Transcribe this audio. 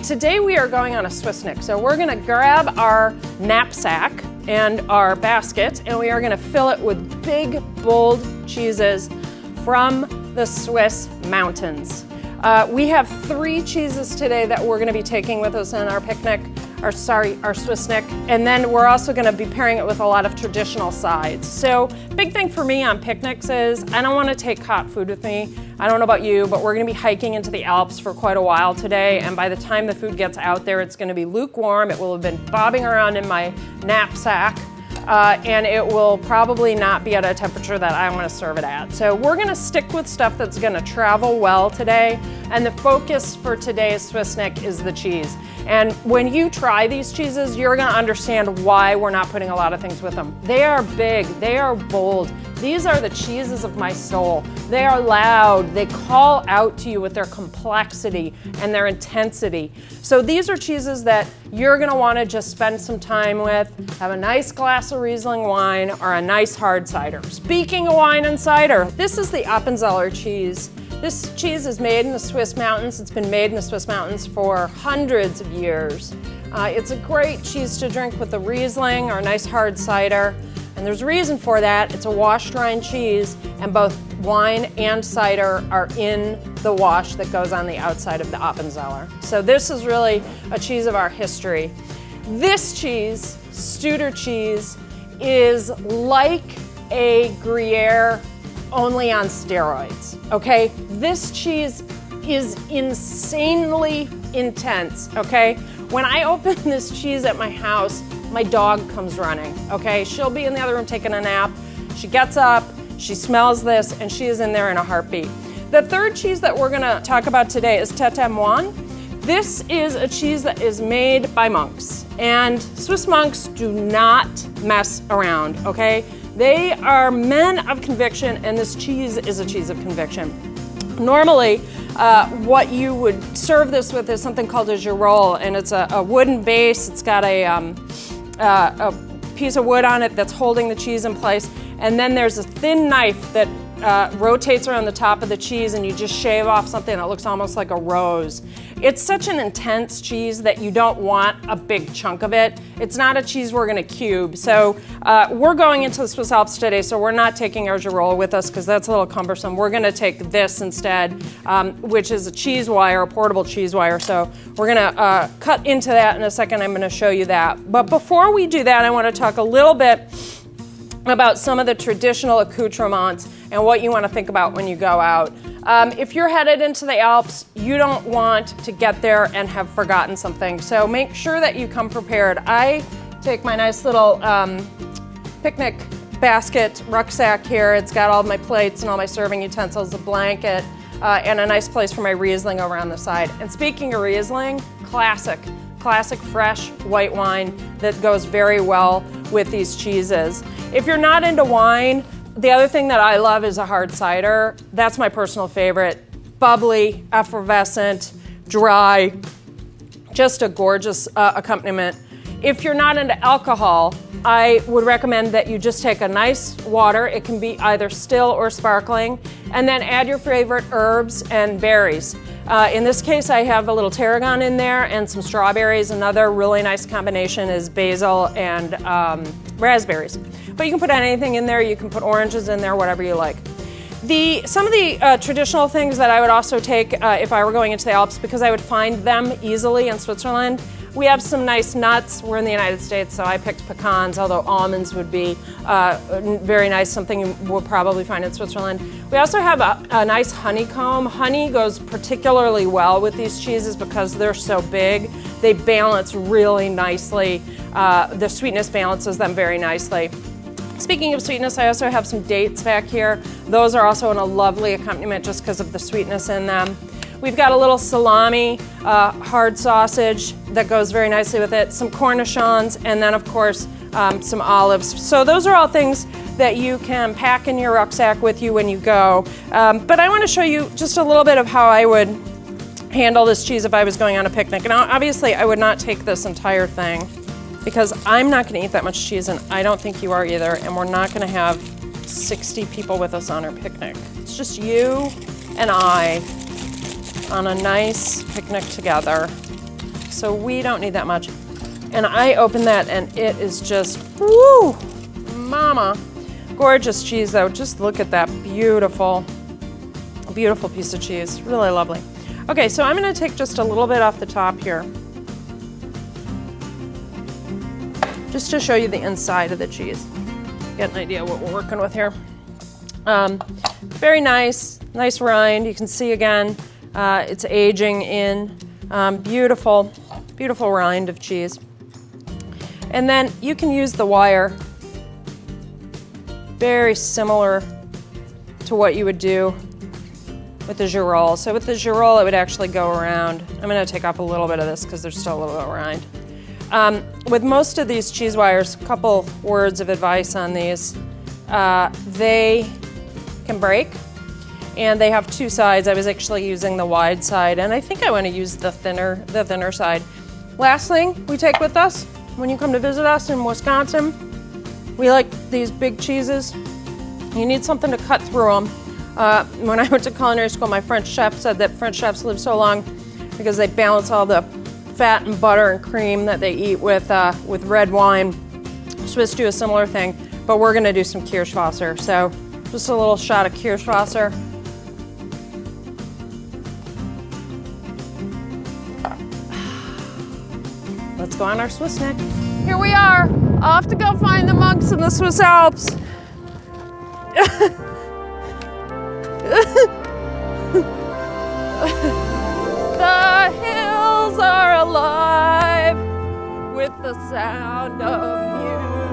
Today we are going on a SwissNic. So we're gonna grab our knapsack and our basket, and we are gonna fill it with big, bold cheeses from the Swiss mountains. We have 3 cheeses today that we're gonna be taking with us on our picnic, our SwissNic, and then we're also gonna be pairing it with a lot of traditional sides. So big thing for me on picnics is I don't wanna take hot food with me. I don't know about you, but we're gonna be hiking into the Alps for quite a while today, and by the time the food gets out there, it's gonna be lukewarm. It will have been bobbing around in my knapsack, and it will probably not be at a temperature that I want to serve it at. So we're going to stick with stuff that's going to travel well today, and the focus for today's SwissNic is the cheese. And when you try these cheeses, you're going to understand why we're not putting a lot of things with them. They are big, they are bold. These are the cheeses of my soul. They are loud, they call out to you with their complexity and their intensity. So these are cheeses that you're gonna wanna just spend some time with, have a nice glass of Riesling wine or a nice hard cider. Speaking of wine and cider, this is the Appenzeller cheese. This cheese is made in the Swiss mountains. It's been made in the Swiss mountains for hundreds of years. It's a great cheese to drink with a Riesling or a nice hard cider. And there's a reason for that. It's a washed rind cheese, and both wine and cider are in the wash that goes on the outside of the Appenzeller. So this is really a cheese of our history. This cheese, Studer cheese, is like a Gruyere only on steroids, okay? This cheese is insanely intense, okay? When I open this cheese at my house, my dog comes running, okay? She'll be in the other room taking a nap. She gets up, she smells this, and she is in there in a heartbeat. The third cheese that we're gonna talk about today is Tete Moine. This is a cheese that is made by monks, and Swiss monks do not mess around, okay? They are men of conviction, and this cheese is a cheese of conviction. Normally, what you would serve this with is something called a girole, and it's a wooden base. It's got a piece of wood on it that's holding the cheese in place, and then there's a thin knife that rotates around the top of the cheese, and you just shave off something that looks almost like a rose. It's such an intense cheese that you don't want a big chunk of it. It's not a cheese we're gonna cube. So we're going into the Swiss Alps today, so we're not taking our girole with us because that's a little cumbersome. We're gonna take this instead, which is a cheese wire, a portable cheese wire. So we're gonna cut into that in a second. I'm gonna show you that. But before we do that, I wanna talk a little bit about some of the traditional accoutrements and what you want to think about when you go out. If you're headed into the Alps, you don't want to get there and have forgotten something. So make sure that you come prepared. I take my nice little picnic basket rucksack here. It's got all my plates and all my serving utensils, a blanket, and a nice place for my Riesling over on the side. And speaking of Riesling, classic fresh white wine that goes very well with these cheeses. If you're not into wine, the other thing that I love is a hard cider. That's my personal favorite. Bubbly, effervescent, dry, just a gorgeous accompaniment. If you're not into alcohol, I would recommend that you just take a nice water. It can be either still or sparkling, and then add your favorite herbs and berries. In this case, I have a little tarragon in there and some strawberries. Another really nice combination is basil and raspberries. But you can put anything in there. You can put oranges in there, whatever you like. Some of the traditional things that I would also take if I were going into the Alps, because I would find them easily in Switzerland. We have some nice nuts. We're in the United States, so I picked pecans, although almonds would be very nice, something you will probably find in Switzerland. We also have a nice honeycomb. Honey goes particularly well with these cheeses because they're so big. They balance really nicely. The sweetness balances them very nicely. Speaking of sweetness, I also have some dates back here. Those are also in a lovely accompaniment just because of the sweetness in them. We've got a little salami, hard sausage that goes very nicely with it, some cornichons, and then of course some olives. So those are all things that you can pack in your rucksack with you when you go. But I want to show you just a little bit of how I would handle this cheese if I was going on a picnic. And obviously I would not take this entire thing because I'm not going to eat that much cheese, and I don't think you are either, and we're not going to have 60 people with us on our picnic. It's just you and I on a nice picnic together. so we don't need that much. And I open that and it is just, woo, mama. Gorgeous cheese though. Just look at that beautiful, beautiful piece of cheese. Really lovely. Okay, so I'm gonna take just a little bit off the top here, just to show you the inside of the cheese. Get an idea what we're working with here. Very nice rind. You can see again, it's aging in. Beautiful, beautiful rind of cheese. And then you can use the wire, very similar to what you would do with the girolle. So with the girolle, it would actually go around. I'm gonna take off a little bit of this because there's still a little bit of rind. With most of these cheese wires, a couple words of advice on these. They can break, and they have two sides. I was actually using the wide side, and I think I want to use the thinner side. Last thing we take with us when you come to visit us in Wisconsin, we like these big cheeses. You need something to cut through them. When I went to culinary school, my French chef said that French chefs live so long because they balance all the fat and butter and cream that they eat with red wine. Swiss do a similar thing, but we're gonna do some Kirschwasser. So just a little shot of Kirschwasser. Let's go on our SwissNic. Here we are, off to go find the monks in the Swiss Alps. The hills are alive with the sound of music.